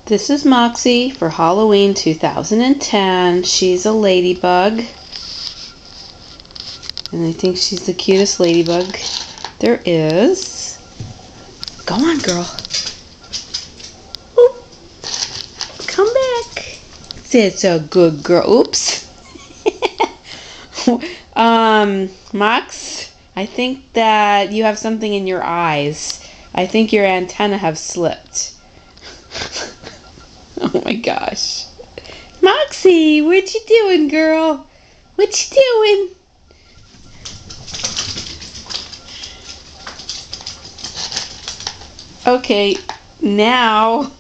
This is Moxie for Halloween 2010. She's a ladybug. And I think she's the cutest ladybug there is. Go on, girl. Oop. Come back. That's a good girl. Oops. Mox, I think that you have something in your eyes. I think your antennae have slipped. Oh my gosh. Moxie, what you doing, girl? What you doing? Okay, now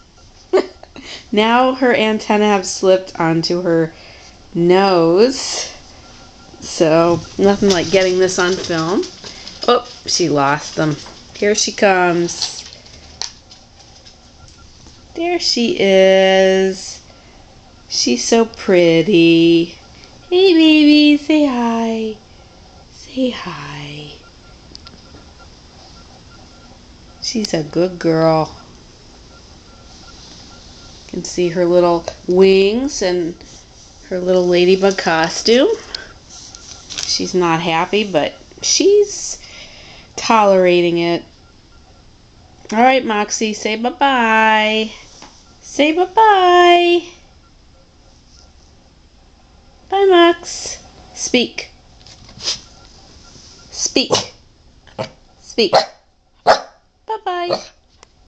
her antennae have slipped onto her nose. So, nothing like getting this on film. Oh, she lost them. Here she comes. There she is. She's so pretty. Hey baby, say hi. Say hi. She's a good girl. You can see her little wings and her little ladybug costume. She's not happy, but she's tolerating it. Alright, Moxie, say bye-bye. Say bye-bye. Bye, Mox. Speak. Speak. Speak.